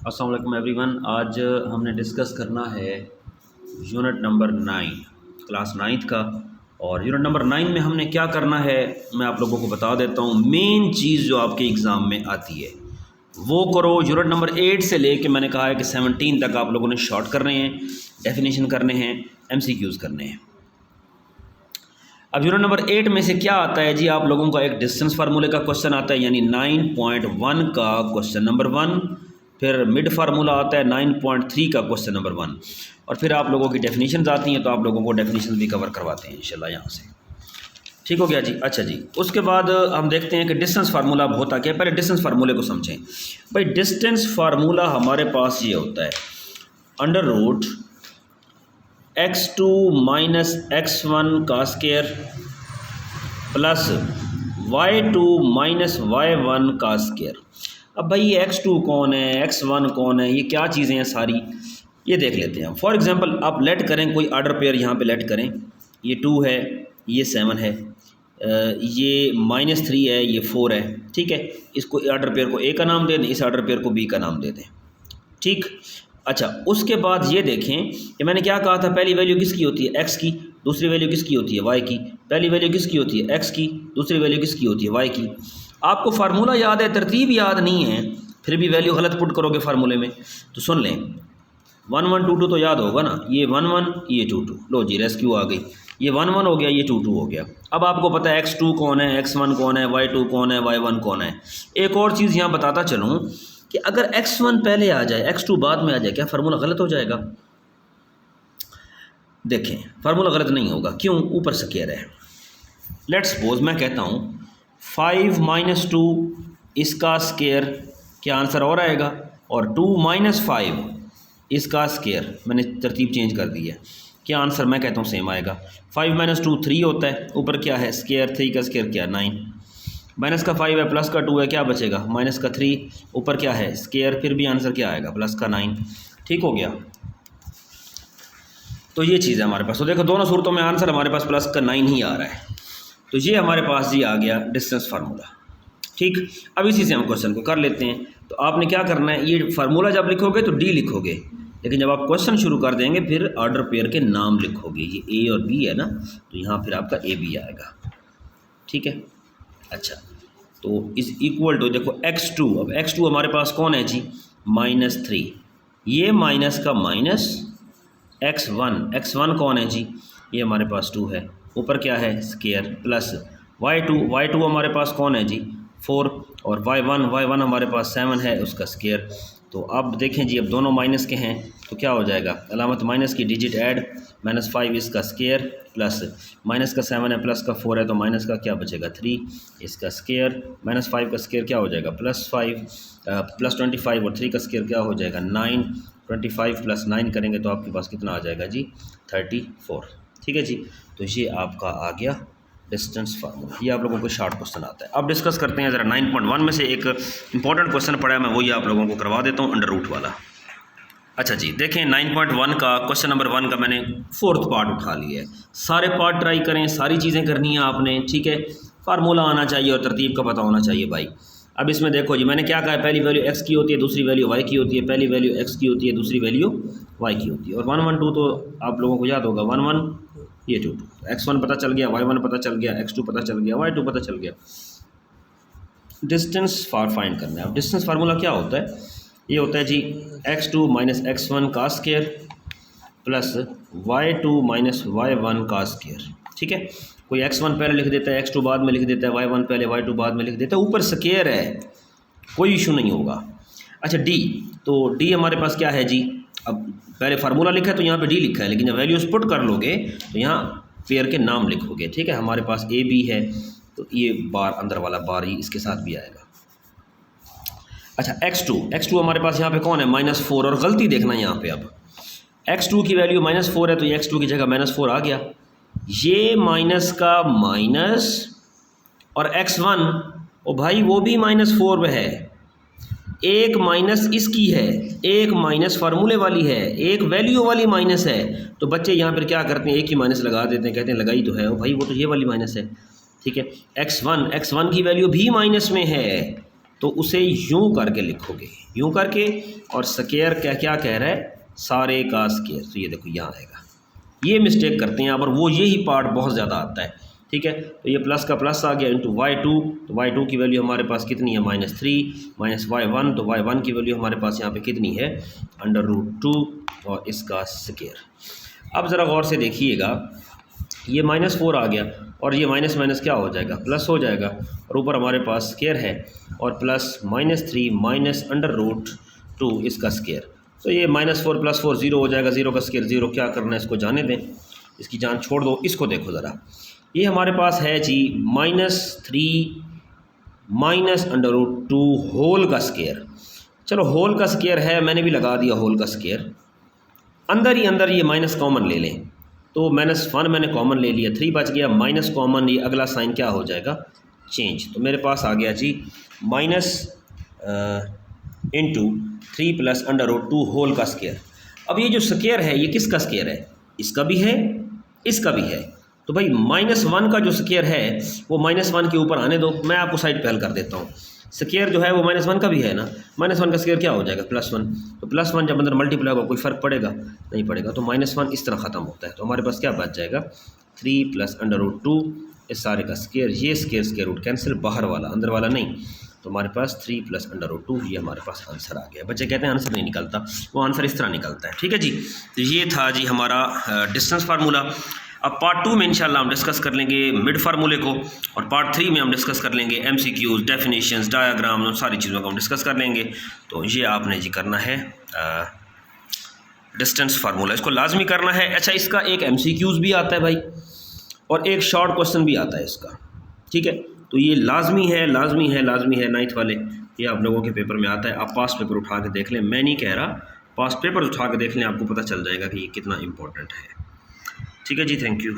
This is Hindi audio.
अस्सलाम वालेकुम एवरीवन। आज हमने डिस्कस करना है यूनिट नंबर 9 क्लास 9th का। और यूनिट नंबर 9 में हमने क्या करना है मैं आप लोगों को बता देता हूँ। मेन चीज़ जो आपके एग्ज़ाम में आती है वो करो। यूनिट नंबर 8 से लेके मैंने कहा है कि 17 तक आप लोगों ने शॉर्ट करने हैं, डेफिनेशन करने हैं, MCQs करने हैं। अब यूनिट नंबर 8 में से क्या आता है जी, आप लोगों का एक डिस्टेंस फार्मूले का क्वेश्चन आता है, यानी 9.1 का क्वेश्चन नंबर 1। फिर मिड फार्मूला आता है 9.3 का क्वेश्चन नंबर 1। और फिर आप लोगों की डेफिनेशन आती हैं, तो आप लोगों को डेफिनेशन भी कवर करवाते हैं इंशाल्लाह यहाँ से। ठीक हो गया जी। अच्छा जी, उसके बाद हम देखते हैं कि डिस्टेंस फार्मूला अब होता क्या है। पहले डिस्टेंस फार्मूले को समझें भाई। डिस्टेंस फार्मूला हमारे पास ये होता है under root x2 minus x1 का square plus y2 minus y1 का स्केयर। अब भाई ये x2 कौन है, x1 कौन है, ये क्या चीज़ें हैं सारी, ये देख लेते हैं। फॉर एग्जांपल आप लेट करें कोई ऑर्डर पेयर यहाँ पे लेट करें। ये 2 है, ये 7 है, ये -3 है, ये 4 है। ठीक है, इसको ऑर्डर पेयर को A का नाम दे दें, इस ऑर्डर पेयर को B का नाम दे दें। ठीक। अच्छा, उसके बाद ये देखें कि मैंने क्या कहा था, पहली वैल्यू किसकी होती है x की, दूसरी वैल्यू किसकी होती है y की। पहली वैल्यू किसकी होती है x की, दूसरी वैल्यू किसकी होती है y की। आपको फार्मूला याद है, तरतीब याद नहीं है, फिर भी वैल्यू गलत पुट करोगे फार्मूले में। तो सुन लें, 1 1 2 2 तो याद होगा ना। ये 1 1, ये 2 2, लो जी रेस्क्यू आ गई। ये 1 1 हो गया, ये 2 2 हो गया। अब आपको पता है x2 कौन है, x1 कौन है, y2 कौन है, y1 कौन है। एक और चीज़ यहाँ बताता चलूँ कि अगर x1 पहले आ जाए, x2 बाद में आ जाए, क्या फार्मूला गलत हो जाएगा? देखें, फार्मूला गलत नहीं होगा। क्यों? ऊपर से कह रहे हैं। लेट्स सपोज मैं कहता हूँ 5 - 2 इसका स्केयर, क्या आंसर और आएगा, और 2 - 5 इसका स्केयर, मैंने तरतीब चेंज कर दी है, क्या आंसर मैं कहता हूँ सेम आएगा। 5 - 2 3 होता है, ऊपर क्या है स्केयर, 3 का स्केयर क्या 9, माइनस का 5 है, प्लस का 2 है, क्या बचेगा माइनस का 3, ऊपर क्या है स्केयर, फिर भी आंसर क्या आएगा प्लस का 9। ठीक हो गया। तो ये चीज़ है हमारे पास। तो देखो दोनों सूरतों में आंसर हमारे पास प्लस का 9 ही आ रहा है। तो ये हमारे पास जी आ गया डिस्टेंस फार्मूला। ठीक, अब इसी से हम क्वेश्चन को कर लेते हैं। तो आपने क्या करना है, ये फार्मूला जब लिखोगे तो D लिखोगे, लेकिन जब आप क्वेश्चन शुरू कर देंगे फिर ऑर्डर पेयर के नाम लिखोगे। ये A और B है ना, तो यहाँ फिर आपका AB आएगा। ठीक है। अच्छा, तो इस इक्वल टू देखो x2। अब x2 हमारे पास कौन है जी, -3। ये माइनस का माइनस x1 कौन है जी, ये हमारे पास 2 है, ऊपर क्या है स्केयर, प्लस y2 हमारे पास कौन है जी 4, और y1 हमारे पास 7 है, उसका स्केयर। तो अब देखें जी, अब दोनों माइनस के हैं तो क्या हो जाएगा, अलामत माइनस की डिजिट ऐड, -5 इसका स्केयर, प्लस माइनस का 7 है, प्लस का 4 है, तो माइनस का क्या बचेगा 3 इसका स्केयर, -5 का स्केयर क्या हो जाएगा +5 प्लस 25, और 3 का स्केयर क्या हो जाएगा 9। 25 + 9 करेंगे तो आपके पास कितना आ जाएगा जी 34। ठीक है जी। तो ये आपका आ गया डिस्टेंस फार्मूला। ये आप लोगों को शॉर्ट क्वेश्चन आता है। अब डिस्कस करते हैं ज़रा 9.1 में से एक इंपॉर्टेंट क्वेश्चन पड़ा है, मैं वही आप लोगों को करवा देता हूँ, अंडर रूट वाला। अच्छा जी, देखें 9.1 का क्वेश्चन नंबर 1 का मैंने 4th पार्ट उठा लिया है। सारे पार्ट ट्राई करें, सारी चीज़ें करनी है आपने। ठीक है, फार्मूला आना चाहिए और तरतीब का पता होना चाहिए भाई। अब इसमें देखो जी, मैंने क्या कहा है, पहली वैल्यू x की होती है, दूसरी वैल्यू y की होती है, पहली वैल्यू x की होती है, दूसरी वैल्यू y की होती है। और 1 1 2 तो आप लोगों को याद होगा, 1 1 ये 2 2, x1 पता चल गया, y1 पता चल गया, x2 पता चल गया, y2 पता चल गया। डिस्टेंस फाइंड करना है। अब डिस्टेंस फार्मूला क्या होता है, ये होता है जी x2 - x1 का स्केयर प्लस y2 - y1 का स्केयर। ठीक है, कोई x1 पहले लिख देता है, x2 बाद में लिख देता है, y1 पहले y2 बाद में लिख देता है, ऊपर स्केयर है, कोई इशू नहीं होगा। अच्छा D, तो D हमारे पास क्या है जी, अब पहले फार्मूला लिखा है तो यहाँ पे D लिखा है, लेकिन जब वैल्यूज पुट कर लोगे तो यहाँ पेयर के नाम लिखोगे। ठीक है, हमारे पास AB है तो ये बार अंदर वाला बार ही इसके साथ भी आएगा। अच्छा x2 हमारे पास यहाँ पे कौन है -4, और गलती देखना यहाँ पे, अब x2 की वैल्यू -4 है तो ये x2 की जगह -4 आ गया, ये माइनस का माइनस, और x1 ओ भाई वो भी -4 में है, एक माइनस इसकी है, एक माइनस फार्मूले वाली है, एक वैल्यू वाली माइनस है। तो बच्चे यहाँ पर क्या करते हैं, एक ही माइनस लगा देते हैं, कहते हैं लगाई तो है, ओ भाई वो तो ये वाली माइनस है। ठीक है, x1 की वैल्यू भी माइनस में है, तो उसे यूं करके लिखोगे, यूं करके, और स्क्वायर क्या क्या कह रहा है, सारे का स्क्वायर। तो ये देखो यहाँ आएगा, ये मिस्टेक करते हैं यहाँ पर, वो यही पार्ट बहुत ज़्यादा आता है। ठीक है, तो ये प्लस का प्लस आ गया इंटू y2, तो y2 की वैल्यू हमारे पास कितनी है, -3, माइनस y1, तो y1 की वैल्यू हमारे पास यहाँ पे कितनी है, √2 और इसका स्क्वायर। अब ज़रा गौर से देखिएगा, ये -4 आ गया और ये माइनस माइनस क्या हो जाएगा, प्लस हो जाएगा, और ऊपर हमारे पास स्क्वायर है, और प्लस -3 माइनस √2 इसका स्क्वायर। तो ये -4 + 4 0 हो जाएगा, 0 का स्क्वायर 0, क्या करना है इसको जाने दें, इसकी जान छोड़ दो। इसको देखो ज़रा, ये हमारे पास है जी -3 माइनस √2 होल का स्क्वायर। चलो होल का स्क्वायर है, मैंने भी लगा दिया होल का स्क्वायर, अंदर ही अंदर ये माइनस कॉमन ले लें, तो -1 मैंने कॉमन ले लिया, 3 बच गया, माइनस कॉमन, ये अगला साइन क्या हो जाएगा, चेंज। तो मेरे पास आ गया जी माइनस इंटू 3 + √2 होल का स्क्वायर। अब ये जो स्क्वायर है ये किसका स्क्वायर है, इसका भी है, इसका भी है। तो भाई -1 का जो स्क्वायर है वो -1 के ऊपर आने दो, मैं आपको साइड पे हल कर देता हूँ। स्क्वायर जो है वो -1 का भी है ना, -1 का स्क्वायर क्या हो जाएगा, +1, तो +1 जब अंदर मल्टीप्लाई होगा कोई फ़र्क पड़ेगा, नहीं पड़ेगा, तो -1 इस तरह ख़त्म होता है। तो हमारे पास क्या बच जाएगा, 3 + √2 इस सारे का स्क्वायर, ये स्क्वायर रूट कैंसिल, बाहर वाला अंदर वाला नहीं, तो हमारे पास 3 + √2, ये हमारे पास आंसर आ गया। बच्चे कहते हैं आंसर नहीं निकलता, वो आंसर इस तरह निकलता है। ठीक है जी, तो ये था जी हमारा डिस्टेंस फार्मूला। अब पार्ट 2 में इंशाल्लाह हम डिस्कस कर लेंगे मिड फार्मूले को, और पार्ट 3 में हम डिस्कस कर लेंगे MCQs, डेफिनेशंस, डायग्राम, उन सारी चीज़ों को हम डिस्कस कर लेंगे। तो ये आपने जी करना है डिस्टेंस फार्मूला, इसको लाजमी करना है। अच्छा, इसका एक MCQs भी आता है भाई, और एक शॉर्ट क्वेश्चन भी आता है इसका। ठीक है, तो ये लाजमी है, लाजमी है, लाजमी है, 9th वाले, ये आप लोगों के पेपर में आता है। आप पास पेपर उठा के देख लें, मैं नहीं कह रहा, पास पेपर उठा के देख लें, आपको पता चल जाएगा कि ये कितना इंपॉर्टेंट है। ठीक है जी, थैंक यू।